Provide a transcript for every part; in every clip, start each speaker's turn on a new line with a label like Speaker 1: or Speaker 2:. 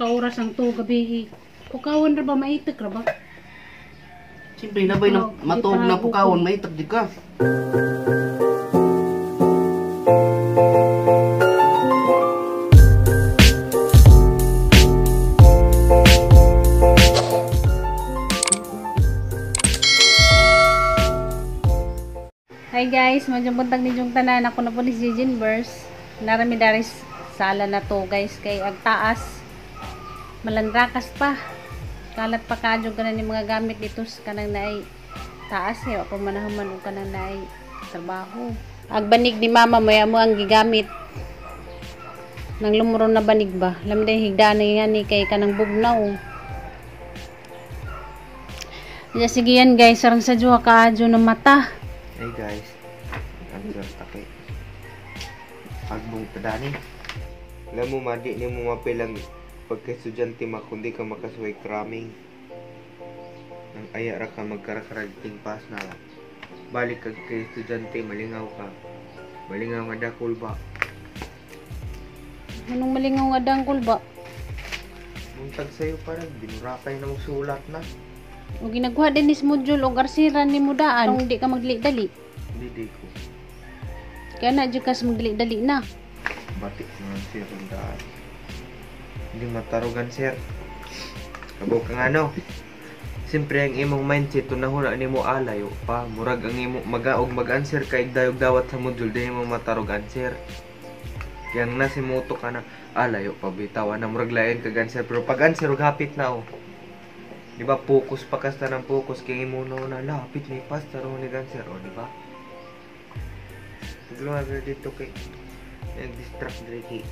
Speaker 1: ka oras ang to gabi. Pukawan ra ba maitik ra ba?
Speaker 2: Siyempre na ba'y matuog na pukawon, maitak di ka.
Speaker 1: Hi guys, madyong buntag ni yung tanan. Ako na po ni si Jinverse. Narami daris sala na to guys. Kay agtaas. Malandrakas pa. Kalat pa kadyo ka na ni mga gamit dito. Kanang naay taas. Ako manahaman o kanang naay trabaho. Agbanig ni mama maya mo ang gigamit. Nang lumuron na banig ba? Lami na higdaan na yan ni kay kanang bugnaw. Sige yan guys. Sarang sa juha kadyo ng mata.
Speaker 2: Hey guys, ang takay. Agbong tadani. Alam mo madi ni mo mapilang pagka-estudyante kundi ka makasuway cramming. Nang aya ra ka magkarakaragting pass na. Balik kag kay estudyante malingaw ka. Malingaw nga dakol ba?
Speaker 1: Anong malingaw nga dangkol ba?
Speaker 2: Muntag sa'yo parang binurakay na mo sulat na.
Speaker 1: O ginagawa din is module o garsiran ni mo daan. Kung di ka magdali-dali.
Speaker 2: Hindi ko.
Speaker 1: Kaya na dyan ka magdali-dali na.
Speaker 2: Batik naman sir ang daan. Hindi matarugan sir. Kabaw kang ano. Siyempre ang imong mindset to nahuna ni mo alayo pa. Murag ang imo magaog mag-answer kay dayog dawat sa module din mo matarog answer. Yang nasimuto ka na alayo pa bitawan na murag lain kag answer pero pag answer ug hapit na oh. Di ba focus pa kasta ng focus kay mo no na lapit ni pastor ni cancer o di ba? Tugluan ra dito kay nag-distract diri kay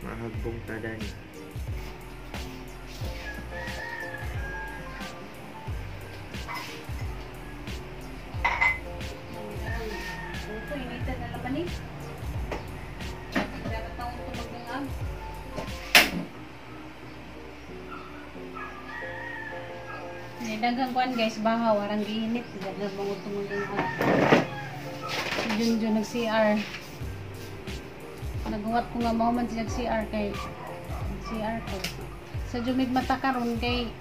Speaker 2: mahagbong tada ni.
Speaker 1: Ito initan na naman ni. Dapat taong tumagdangag. Dagang kuan guys, bahaw, warang giinit. Dagang mga tumagdangag. Si Junjun nag-CR. Nagawa ko nga mo man siya nag-CR kay CR ko. Sa jumig mata karon kay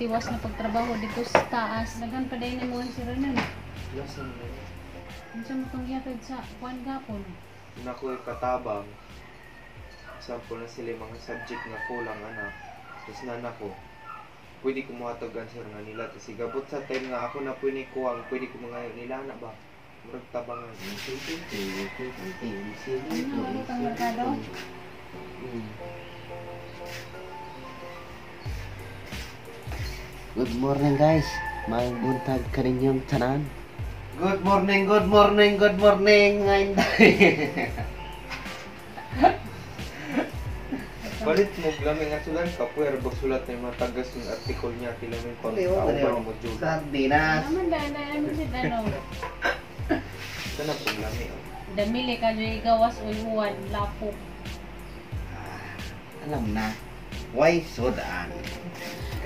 Speaker 1: tiwas na pagtrabaho dito sa taas. Dagan pa dahil na mo ang siranan.
Speaker 2: Lasan na.
Speaker 1: Unsa mo itong yatod sa kuan gapon?
Speaker 2: Nakoy katabang. Sample na sila mga subject nga kulang anak. Tapos na ko. Pwede ko muhatag answer nga nila. Kasi gabot sa time nga ako na pwede kuwang, pwede ko mga nila na ba? Murag tabangan.
Speaker 1: Ano, wala kang merkado?
Speaker 3: Good morning guys. May buntag ka rin yung tanan.
Speaker 2: Good morning, good morning, good morning. Ngayon Balit mo lamang nga sulat ka, puwer bagsulat na yung mga tagas ng article niya, tilamang pang-tauban mo dyan.
Speaker 3: Sardinas.
Speaker 1: Naman naman si Dano.
Speaker 2: Sana po lamang.
Speaker 1: Damili ka dyan igawas o iwan, lapok.
Speaker 3: Alam na. Why sodaan?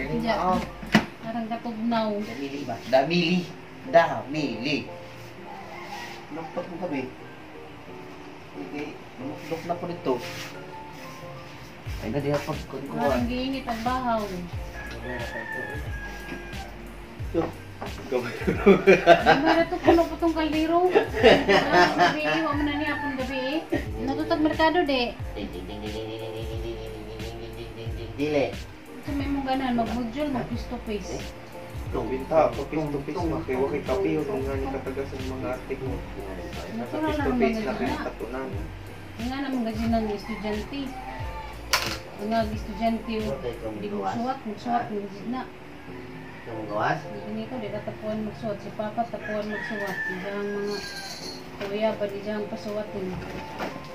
Speaker 1: Diyan. Parang katugnaw.
Speaker 3: Damili ba? Damili. Damili. Luktot mo kami. Okay. Luktot na po nito. Ay na diya pagkukuha.
Speaker 1: Parang giingit ang bahaw.
Speaker 3: So,
Speaker 1: Mara to puno po itong kaldero. Gabi, huwag mo na niya pong gabi. Natutag merkado de.
Speaker 3: Dili.
Speaker 1: Ito may mong ganan, mag-module, mag-face to face.
Speaker 2: Binta, papis-to-face, makiwakay kapiyo kung nga ni katagas ng mga article. Nasa face-to-face na kayo tatunan.
Speaker 1: Nga naman gaji ng estudyante. Nga estudyante, di mo suwat, magsuwat, na.
Speaker 3: Yung gawas?
Speaker 1: Hindi ko, di katapuan magsuwat. Si Papa tapuan magsuwat. Di diyang mga kuya ba, di diyang pasuwatin.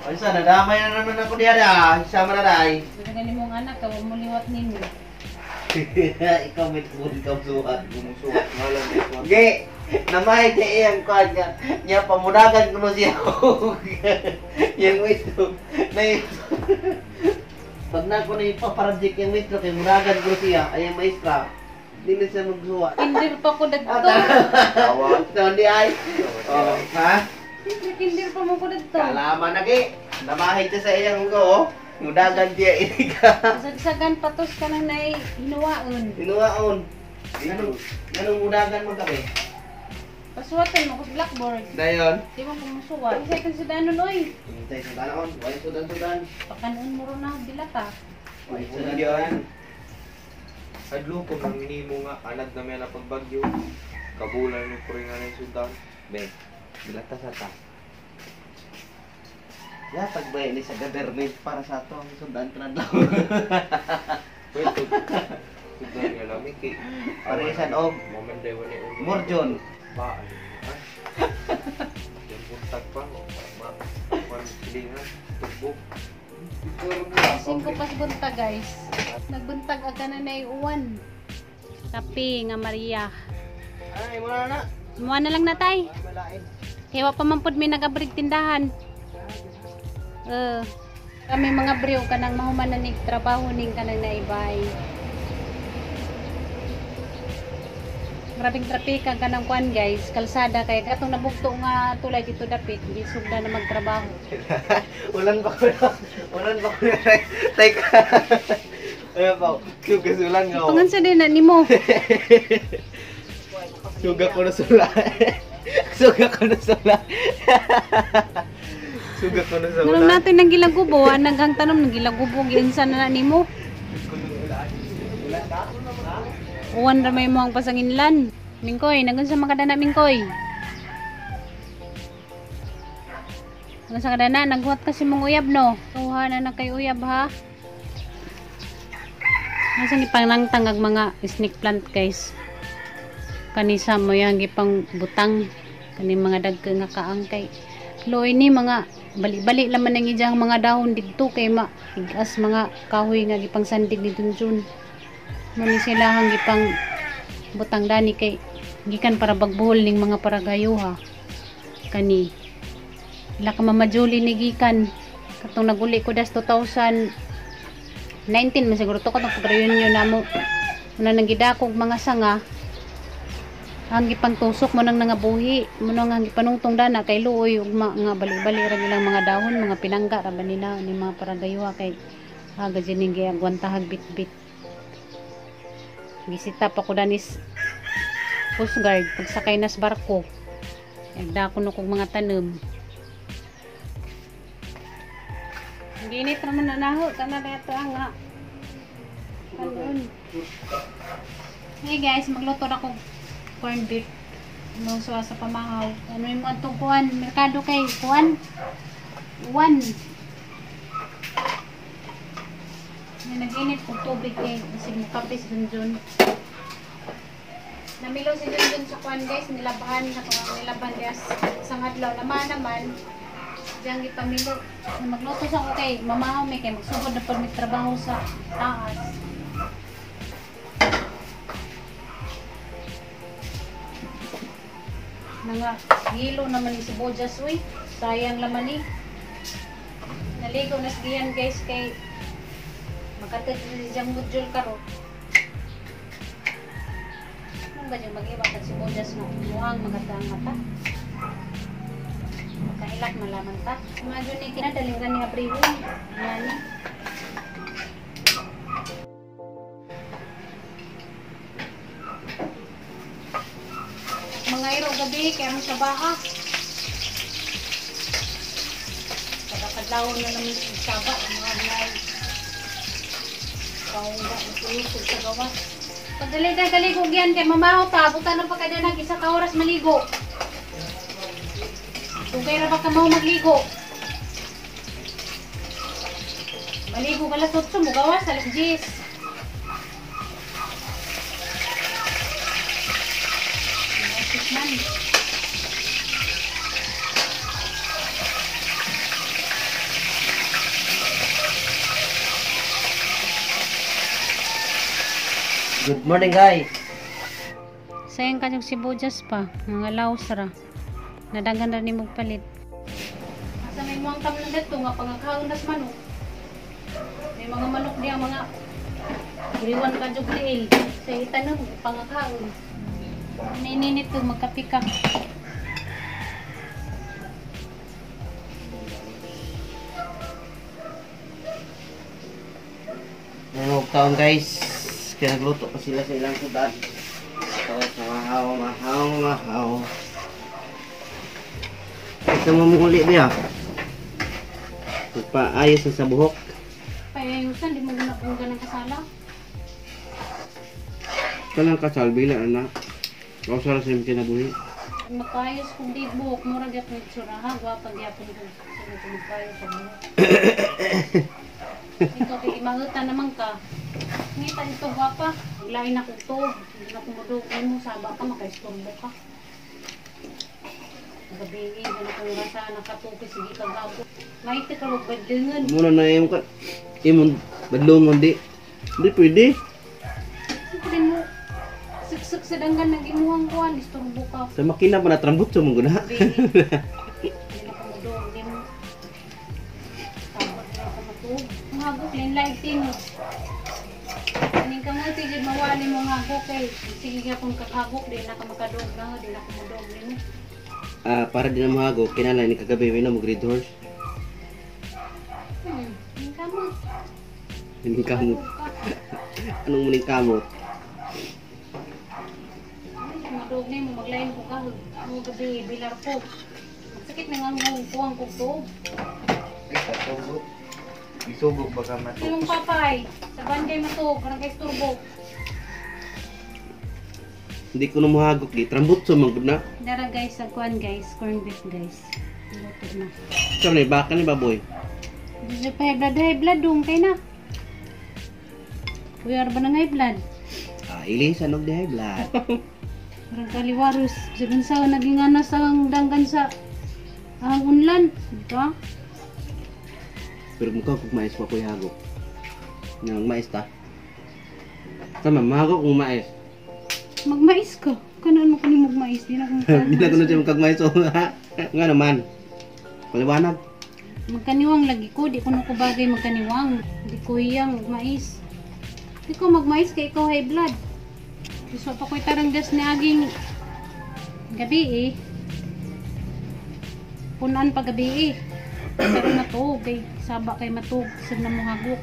Speaker 3: Ay sa nadamay na naman ako diya da. Sama na day.
Speaker 1: Nagani mong anak, huwag mo liwat ninyo.
Speaker 3: Ikaw may tukod ikaw suhat.
Speaker 2: Bumusuwat nga lang ito.
Speaker 3: Ge, namay di iyang kuhan niya. Niya pamunagan ko siya. Yang ito. Na ito. Pag na ko na ipaparajik yung maestro, kay munagan ko siya. Ay ang maestra. Hindi na siya magsuhat.
Speaker 1: Kinder pa ko dagto.
Speaker 3: Ito hindi ay. Ha?
Speaker 1: Siyempre kinder pa mo ko dagto.
Speaker 3: Kalaman na ge. Namahit siya sa iyang ko. Mudagan tiya ini ka.
Speaker 1: Sagsagan patos ka nang nai hinuwaon.
Speaker 3: Tinuwaon. Ganong mudagan mo kami.
Speaker 1: Pasuwatan mo ko sa blackboard.
Speaker 3: Dayon.
Speaker 1: Di mo kumusuwat. Isa ka sa danon oy.
Speaker 3: Hintay sa danon. Why sudan-sudan?
Speaker 1: Pakanon mo ron na dilata.
Speaker 3: Why sudan-sudan?
Speaker 2: Adlo ko nang nimo nga anad na may na pagbagyo. Kabulan ni kuringan ng sudan.
Speaker 3: Be, bilata sa ta. Ya, pagbay ni sa government para sa ato ang sudan tinadlaw.
Speaker 2: Pwede. Sudan nga lang kay
Speaker 3: Paresan og
Speaker 2: moment day wala ni
Speaker 3: Morjon.
Speaker 2: ba. Yung buntag pa. Pilingan. Tubog.
Speaker 1: Singko pas buntag guys. Nagbuntag aga na nai uwan. Kape nga Maria.
Speaker 3: Ay, muna na.
Speaker 1: Muha na lang natay.
Speaker 3: Malain.
Speaker 1: Hewa pa man pud may nagabrig tindahan. Kami mga brew kanang mahuman na nig trabaho ning kanang naibay. Grabing trapika kanang kuan guys, kalsada kay katong nabugto nga tulay dito dapit, isog na magtrabaho.
Speaker 3: Ulan pa ko na. Ulan pa ko na. Teka. Ano pa? Kasulan nga.
Speaker 1: Tungan sa din na nimo.
Speaker 3: Suga ko na sula. Suga ko na sula. Suga ko na sula.
Speaker 1: Nung natin nang gilagubo, naghang tanom nang gilagubo giinsa na nimo. Uwan ra may mo ang pasanginlan. Mingkoy, nagun sa makadana Mingkoy. Nagun sa kadana, naghuwat kasi mong uyab no. Tuha na kay uyab ha. Nasaan ipanglangtang ag mga snake plant guys. Kanisa mo yang gipang butang. Kani mga dagka nga kaangkay. Loy ni mga bali-bali laman ang ijang mga dahon didto kay igas mga kahoy nga gipang sandig ni Dunjun. Muni sila hang gipang butang dani kay gikan para bagbuhol ning mga paragayo ha. Kani ila ka mamajuli ni gikan katong naguli ko das 2019 man siguro to katong pag-reunion namo. Una nang gidakog mga sanga ang gipangtusok mo nang nangabuhi mo nang ang gipanungtong dana kay luoy ug mga bali-bali ra gilang mga dahon mga pinangga ra ba nila ni mga paragayo kay aga jining giagwantahag bit-bit. Bisita pa ko danis Coast Guard pagsakay nas barko. Agda ko no kog mga tanom. Ginit naman na naho kana dito nga. Kanon. Hey guys, magluto na kog corn beef. Ano sa pamahaw. Ano yung mga itong kuwan? Merkado kay kuwan? Uwan. May nag-init kong tubig kay kasi mukapis dun. Namilaw si dun sa kuwan guys. Nilabahan guys. Isang adlaw naman. Diyan ipamilo. Magluto sa okay. Mamahaw may kay magsugod na pag may trabaho sa taas. Nga hilo naman ni sibuyas uy. Sayang laman ni. Naligo na siyan guys kay makatid na siyang module karot. Nung ba dyan mag-iba kag sibuyas na muhang magatang mata. Kailak malaman ta. Mga dyan ni kinadalingan ni Abriho. Yan ni. Mga iro gabi kaya mo sa baha. Pagkakadlaw na naman yung saba mga blay. Kaungga matulog sa gawas. Pag galigog yan kaya mamahaw ta. Buta na pagkadanag isa ka oras maligo. Tugay ra ba ka mau magligo? Maligo ka alas 8 mo gawas alas 10. Man.
Speaker 3: Good morning guys.
Speaker 1: Sayang ka yung sibuyas pa, mga lausra. Nadagan na ni mo palit. Asa may muang tam na dito nga pangakaon das manok. May mga manok diya mga iriwan ka jugliil sa itanong pangakaon. Nininit to magkapika.
Speaker 3: taon guys. Kaya nagluto pa sila sa ilang sudan. So, mahaw. Ito mo muli ba? Magpaayos na sa buhok.
Speaker 1: Payayusan, di mo na kung ganang kasala.
Speaker 3: Kanang kasal, bila na. Ako sa rasim kinabuhi.
Speaker 1: Magpayos kung di buhok, mura gyud may tsura ha, gwapa gyapon ko. Sige ko magpayos sa buhok. Ikaw kay imangutan naman ka. Ngita dito gwapa, maglain ako to. Hindi na kumudog mo, saba ka, makaistorbo ka. Gabi, hindi ko yung rasa nakatuki, sige ka gabo. Maite ka magbadlingan.
Speaker 3: Muna na yung imong badlongon di. Hindi pwede.
Speaker 1: Siyempre mo, siksik sa danggan ng imuhang kuhan, istorbo ka.
Speaker 3: Sa makina pa natrambot sa mong guna.
Speaker 1: Gabi, hindi na kumudog, hindi mo. Sabag na ako matug. Ang hagok, lighting. Kaning kamuti, dyan mawali mo ang hagok eh. Sige nga kung kakagok, di na ka makadog na, di na kumudog din mo.
Speaker 3: Para din na mahago, kinala ni kagabi may na mo grade horse.
Speaker 1: Yung kamot.
Speaker 3: Hindi kamot. Anong muling kamot?
Speaker 1: Madog na mo, maglayin ko ka. Ang gabi, bilar ko. Magsakit na nga ang kuwang kugtog.
Speaker 2: Ay, katubog. Isubog baka mato.
Speaker 1: Yung papay, sa banday matog, parang kay turbo.
Speaker 3: Hindi ko na mahagok di. Trambot sa mga na.
Speaker 1: Dara guys, sa kuwan guys, corn beef guys. Luto na.
Speaker 3: Saan na baka ni baboy?
Speaker 1: Dito pa high blood dong kay na. Kuya ba ng high blood?
Speaker 3: Ilisan og di high blood.
Speaker 1: Parang kaliwarus. Sabi sa naging anas ang danggan sa ang unlan. Ito.
Speaker 3: Pero mukha kung mais pa ko ihagok. Nang mais ta. Tama, mahagok kung mais.
Speaker 1: Magmais ka. Kanaan mo kani magmais. Di na kung
Speaker 3: Hindi na ko na siya magkagmais. So, nga naman. Paliwanag.
Speaker 1: Magkaniwang lagi ko. Di ko na ko bagay magkaniwang. Di ko iyang magmais. Di ko magmais kay ikaw high blood. Gusto pa ko'y taranggas ni aging gabi eh. Punan pa gabi eh. Pero matug kay saba kay matug. Sag na mo hagok.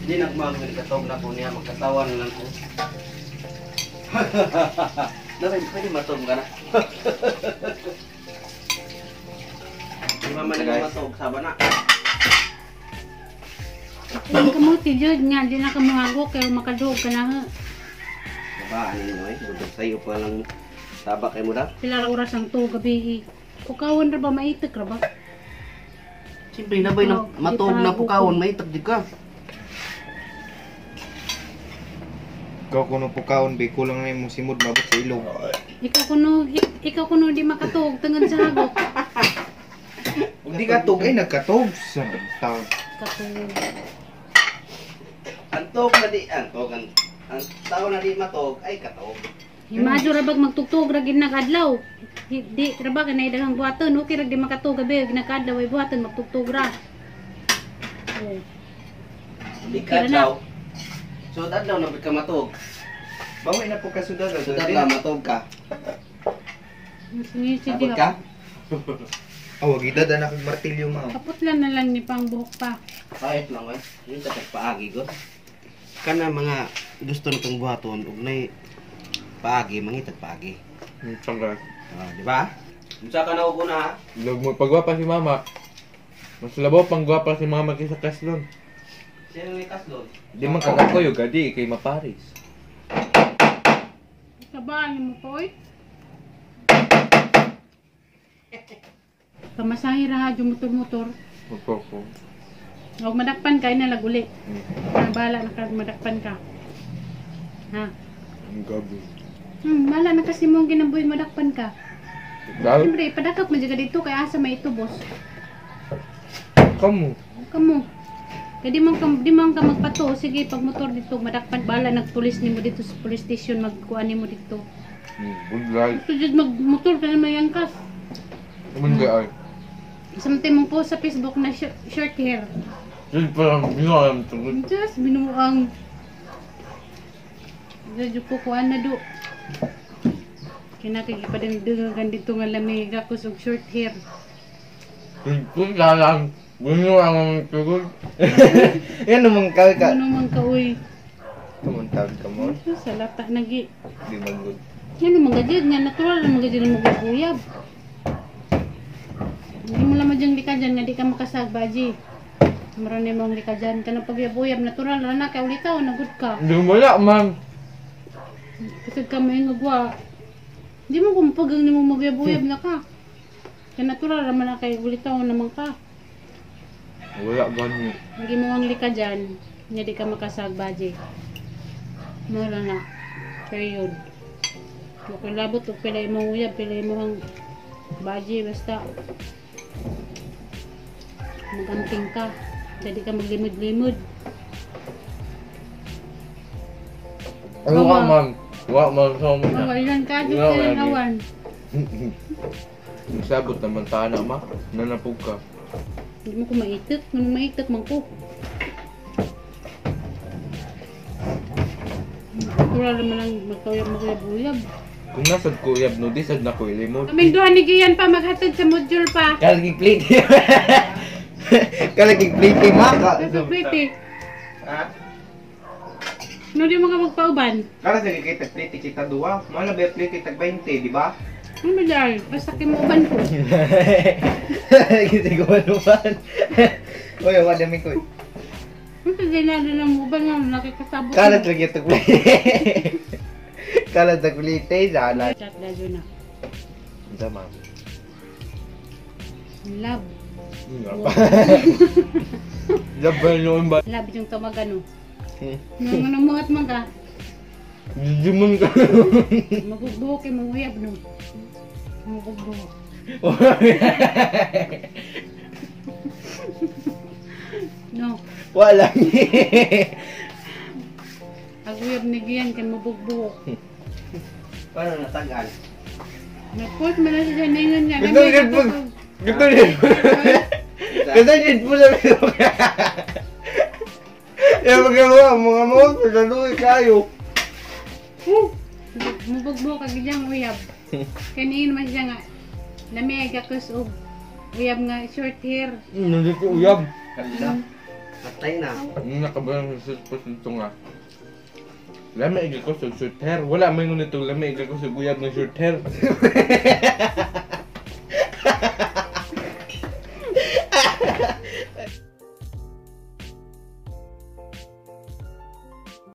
Speaker 3: Hindi na kumagawin katog na ko niya. Magkatawa na lang ko. Naray, pwede matog ka na. Di mama na matog. Saba na.
Speaker 1: Yung kamuti jud nga di na ka mahagok kay makadug ka na.
Speaker 3: Diba, ano yun eh. Budog sa'yo pa lang taba kay mo da.
Speaker 1: Pila ra oras ang to gabi. Pukawan ra ba maitik ra ba?
Speaker 3: Siyempre, nabay na matog na pukawon. Maitak di ka.
Speaker 2: Ikaw kuno pukaon, be kulang na yung simod mabot sa ilog.
Speaker 1: Ikaw kuno di makatug tungod sa hagok.
Speaker 2: Hindi katog ay nagkatog sa tao.
Speaker 1: Katug.
Speaker 3: Antog na di, antog. Ang tao na di matog ay katog.
Speaker 1: Imadyo ra bag magtugtog ra gid nagadlaw. Di ra ba kanay daghang buhaton okay ra di makatug gabi ginakadlaw ay buhaton magtugtog ra. Oh.
Speaker 3: Di ka daw. So, dadlaw na ka matog.
Speaker 2: Bawi na po kasudad.
Speaker 3: So, dadlaw matog ka.
Speaker 1: Sige
Speaker 3: Sabot ka?
Speaker 2: Awag idad na kag martilyo mao.
Speaker 1: Kaputlan na lang ni pang buhok pa.
Speaker 3: Kahit lang eh. Yung tatag paagi ko. Kana mga gusto nitong buhaton, ug nay paagi, mangitag paagi.
Speaker 2: Tsanga.
Speaker 3: Di ba? Unsa ka na upo na ha?
Speaker 2: Log mo pagwapa si mama. Mas labaw pang gwapa si mama kaysa kaslon.
Speaker 3: Sino may kaslon?
Speaker 2: Di man kakakoy gadi kay maparis.
Speaker 1: Kabaan mo po oy. Pamasahe ra hadyo motor-motor.
Speaker 2: Opo.
Speaker 1: Huwag madakpan ka, inalag uli. Bala na ka, madakpan ka. Ha?
Speaker 2: Ang gabi.
Speaker 1: Bala na kasi mong ginabuhin, madakpan ka.
Speaker 2: Dahil
Speaker 1: Siyempre, ipadakap mo dyan dito, kaya asa may itubos.
Speaker 2: kamu.
Speaker 1: Kamu. Kaya di man ka magpato, sige, pag motor dito, madakpan, bala, nagpulis ni mo dito sa police station, magkuhan ni mo dito.
Speaker 2: Budlay.
Speaker 1: Ito dyan, magmotor ka na mayangkas.
Speaker 2: Naman ay.
Speaker 1: Samtay mong post sa Facebook na short hair.
Speaker 2: Yun parang binawalan ito.
Speaker 1: Just, binuang. Dadyo ko kuhaan na do. Kinakagipadang dito nga lamig ako sa short hair.
Speaker 2: Yun lang. Bunyo ang tugod. Yan naman ka.
Speaker 1: Ano man ka, uy.
Speaker 2: Tumuntag ka mo.
Speaker 1: Sa lata nagi.
Speaker 2: Di magod.
Speaker 1: Yan ang mga gadget nga natural ang mga gadget ang maguguyab. Hindi mo lamang dyan lika dyan nga di ka makasag baji. Marami mong lika dyan ka na pagyabuyab natural na kay ulitaw nagud ka.
Speaker 2: Di wala man.
Speaker 1: Kasi ka may ngagwa. Hindi mo kumpagang ni mo magyabuyab na ka. Kaya natural naman na kay ulitaw naman ka.
Speaker 2: Wala ganyo.
Speaker 1: Hindi mo ang lika dyan nga di ka makasag baji. Mara na. Period. Kung labot o pilay mo uyab, pilay mo ang baji basta magamping ka. Jadi ka maglimod-limod.
Speaker 2: Ano ka man? Wala man sa mo na.
Speaker 1: Ilan ka dito
Speaker 2: Wala,
Speaker 1: sa
Speaker 2: lagi.
Speaker 1: lawan.
Speaker 2: Sabot naman tana ma. Nanapog ka.
Speaker 1: Hindi mo ko maitik. Nung maitik man ko. Wala naman ang magkayab-magkayab-uyab.
Speaker 2: Kung nasad ko uyab no, di sad na ko ilimod.
Speaker 1: Kaming duha ni Gian pa maghatid sa module pa.
Speaker 3: Kalaging plate. Kalaging plate kay Maka.
Speaker 1: Kasi pretty.
Speaker 3: Ha?
Speaker 1: No di mo ka magpauban.
Speaker 3: Kala sa kita plate kita duwa. Mala ba plate tag 20, di ba?
Speaker 1: Ano ba dahil? Basta kimuban ko.
Speaker 3: Kasi ko manuman. Oy, wala dami ko.
Speaker 1: Kasi dinado ng uban nga nakikasabot.
Speaker 3: Kala lagi tag plate. Kala tag plate sana.
Speaker 1: Chat na dyan na.
Speaker 3: Sama.
Speaker 1: Love.
Speaker 2: Laban noon ba?
Speaker 1: Love yung tumagano. Nung namuhat man ka.
Speaker 2: Jumon ka.
Speaker 1: Magugbuhok kay manguyab no. Magugbuhok. No.
Speaker 3: Wala.
Speaker 1: Aguyab ni Gian kay mabugbuhok.
Speaker 3: Paano natagal?
Speaker 1: Nagpot man na siya ningon nga.
Speaker 2: Ito din po. Ito din po. Ito din po sa video. Yung magawa, mga mo, saluhin kayo.
Speaker 1: Mabugbuhok kag diyang uyab. Kay niin man siya nga. Lamig ako sa uyab nga short hair.
Speaker 2: Hindi ko uyab.
Speaker 3: Kala. Patay na.
Speaker 2: Nakabalang sa ito nga. Lamig ako sa short hair. Wala man ngunit ito lamig ako sa guyab ng short hair.